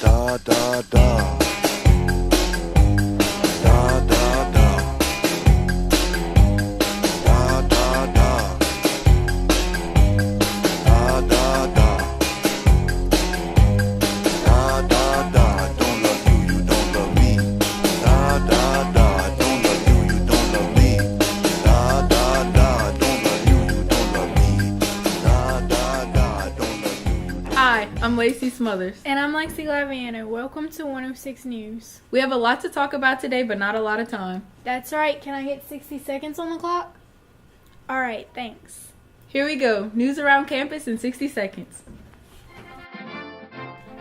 Da da da. Da da da. Da da da. Da da da. Da da da. Don't love you, you don't love me. Da da da. Don't love you, you don't love me. Da da da. Don't love you, you don't love me. Da da da. Don't love you, you don't. Hi, I'm Lacey Smothers. And I'm Lexi Laviano. Welcome to 106 News. We have a lot to talk about today, but not a lot of time. That's right. Can I get 60 seconds on the clock? Alright, thanks. Here we go. News around campus in 60 seconds.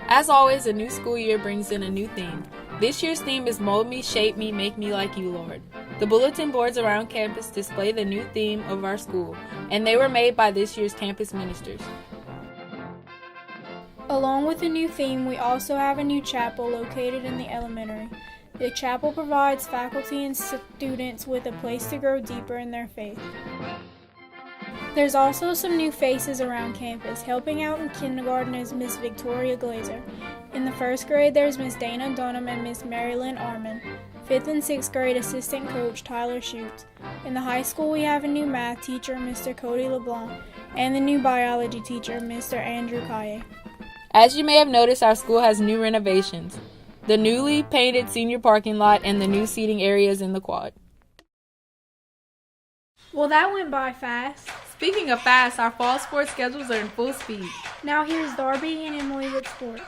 As always, a new school year brings in a new theme. This year's theme is Mold Me, Shape Me, Make Me Like You, Lord. The bulletin boards around campus display the new theme of our school, and they were made by this year's campus ministers. Along with the new theme, we also have a new chapel located in the elementary. The chapel provides faculty and students with a place to grow deeper in their faith. There's also some new faces around campus. Helping out in kindergarten is Miss Victoria Glazer. In the first grade, there's Miss Dana Dunham and Miss Marilyn Arman. 5th and 6th grade assistant coach Tyler Schutz. In the high school, we have a new math teacher, Mr. Cody LeBlanc, and the new biology teacher, Mr. Andrew Kaye. As you may have noticed, our school has new renovations. The newly painted senior parking lot and the new seating areas in the quad. Well, that went by fast. Speaking of fast, our fall sports schedules are in full speed. Now here's Darby and Emily with sports.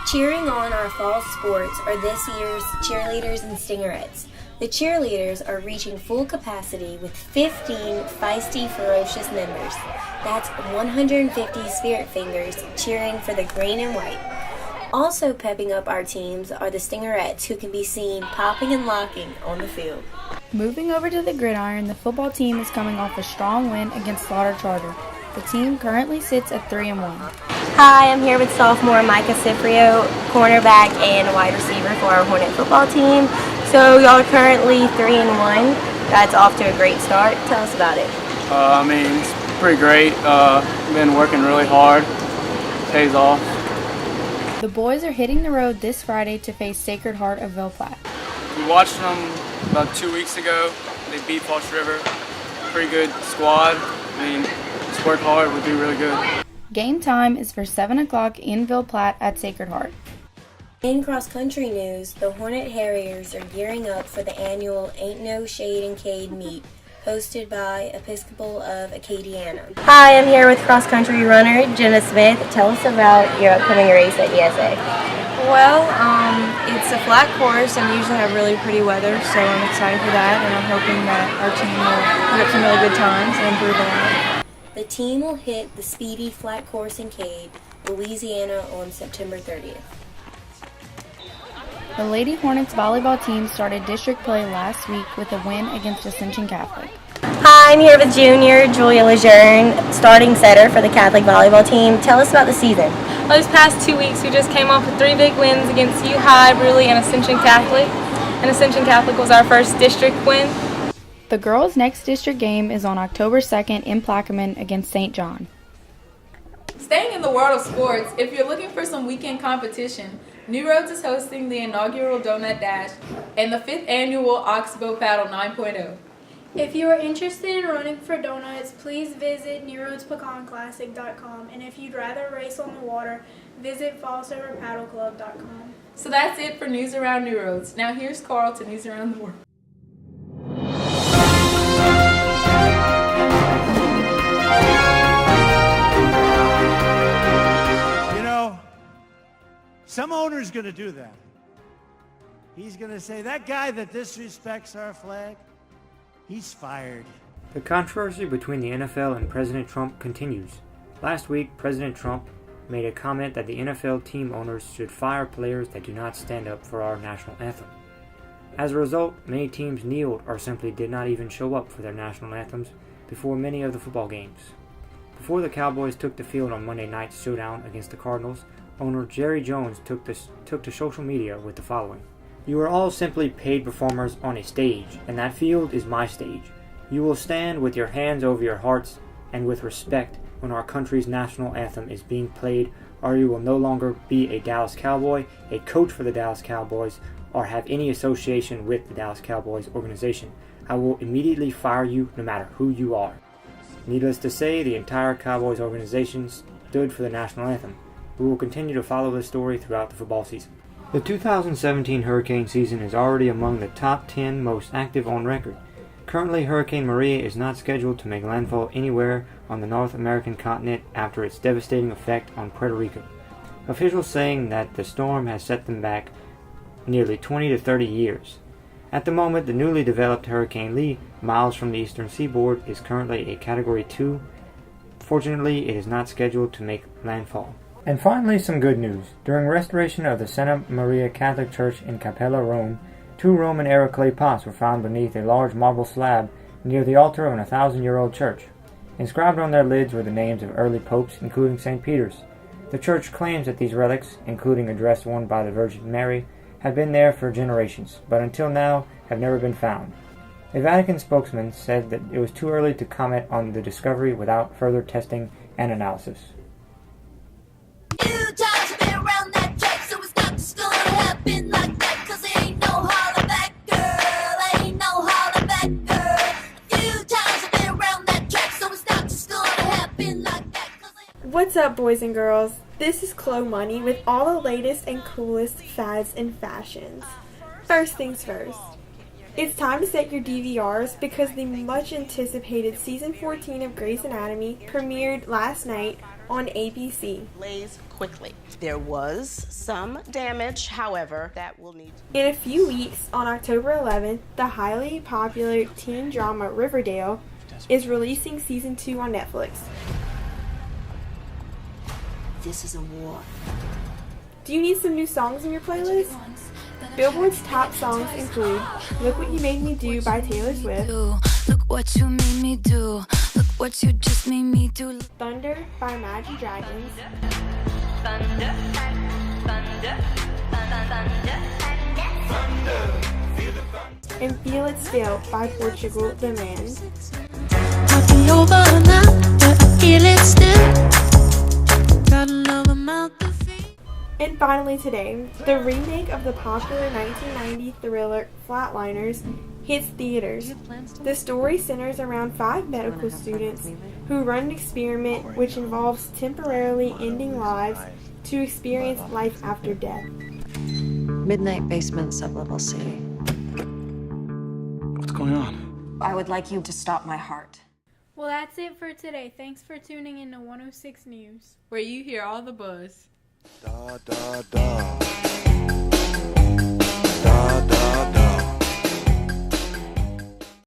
Cheering on our fall sports are this year's cheerleaders and stingerettes. The cheerleaders are reaching full capacity with 15 feisty, ferocious members. That's 150 spirit fingers cheering for the green and white. Also pepping up our teams are the stingerettes, who can be seen popping and locking on the field. Moving over to the gridiron, the football team is coming off a strong win against Slaughter Charter. The team currently sits at 3-1. Hi, I'm here with sophomore Micah Cifrio, cornerback and wide receiver for our Hornet football team. So y'all are currently 3-1. That's off to a great start. Tell us about it. It's pretty great. Been working really hard. Pays off. The boys are hitting the road this Friday to face Sacred Heart of Ville Platte. We watched them about 2 weeks ago. They beat Falls River. Pretty good squad. Just work hard. We'll do really good. Game time is for 7 o'clock in Ville Platte at Sacred Heart. In cross-country news, the Hornet Harriers are gearing up for the annual Ain't No Shade in Cade meet, hosted by Episcopal of Acadiana. Hi, I'm here with cross-country runner Jenna Smith. Tell us about your upcoming race at ESA. Well, it's a flat course and we usually have really pretty weather, so I'm excited for that, and I'm hoping that our team will put up some really good times and improve a lot. The team will hit the speedy flat course in Cade, Louisiana on September 30th. The Lady Hornets volleyball team started district play last week with a win against Ascension Catholic. Hi, I'm here with junior Julia Lejeune, starting setter for the Catholic volleyball team. Tell us about the season. Well, these past 2 weeks we just came off with 3 big wins against U High, Bruley, and Ascension Catholic. And Ascension Catholic was our first district win. The girls' next district game is on October 2nd in Plaquemine against St. John. Staying in the world of sports, if you're looking for some weekend competition, New Roads is hosting the inaugural Donut Dash and the 5th annual Oxbow Paddle 9.0. If you are interested in running for donuts, please visit NewRoadsPecanClassic.com, and if you'd rather race on the water, visit FallsRiverPaddleClub.com. So that's it for News Around New Roads. Now here's Carl to News Around the World. Some owner's going to do that. He's going to say, that guy that disrespects our flag, he's fired. The controversy between the NFL and President Trump continues. Last week, President Trump made a comment that the NFL team owners should fire players that do not stand up for our national anthem. As a result, many teams kneeled or simply did not even show up for their national anthems before many of the football games. Before the Cowboys took the field on Monday night's showdown against the Cardinals, owner Jerry Jones took to social media with the following. "You are all simply paid performers on a stage, and that field is my stage. You will stand with your hands over your hearts and with respect when our country's national anthem is being played, or you will no longer be a Dallas Cowboy, a coach for the Dallas Cowboys, or have any association with the Dallas Cowboys organization. I will immediately fire you no matter who you are." Needless to say, the entire Cowboys organization stood for the national anthem. We will continue to follow this story throughout the football season. The 2017 hurricane season is already among the top 10 most active on record. Currently, Hurricane Maria is not scheduled to make landfall anywhere on the North American continent after its devastating effect on Puerto Rico. Officials saying that the storm has set them back nearly 20 to 30 years. At the moment, the newly developed Hurricane Lee, miles from the eastern seaboard, is currently a Category 2. Fortunately, it is not scheduled to make landfall. And finally, some good news. During restoration of the Santa Maria Catholic Church in Capella, Rome, 2 Roman-era clay pots were found beneath a large marble slab near the altar of an 1,000-year-old church. Inscribed on their lids were the names of early popes, including St. Peter's. The church claims that these relics, including a dress worn by the Virgin Mary, had been there for generations, but until now have never been found. A Vatican spokesman said that it was too early to comment on the discovery without further testing and analysis. What's up, boys and girls? This is Chloe Money with all the latest and coolest fads and fashions. First things first. It's time to set your DVRs because the much anticipated season 14 of Grey's Anatomy premiered last night on ABC. Blaze quickly. There was some damage, however, that will need to... In a few weeks, on October 11th, the highly popular teen drama Riverdale is releasing season 2 on Netflix. This is a war. Do you need some new songs in your playlist? Billboard's top songs include Look What You Made Me Do by Taylor Swift, Look what you made me do. Look what you just made me do. Thunder by Imagine Dragons, Thunder, thunder, thunder, and Feel It Still by Portugal The Man. Might be over now, but I feel it still. Gotta love 'em out the feet. And finally today, the remake of the popular 1990 thriller Flatliners hits theaters. The story centers around 5 medical students who run an experiment which involves temporarily ending lives to experience life after death. Midnight basement, sublevel C. What's going on? I would like you to stop my heart. Well, that's it for today. Thanks for tuning in to 106 News, where you hear all the buzz. Da da da.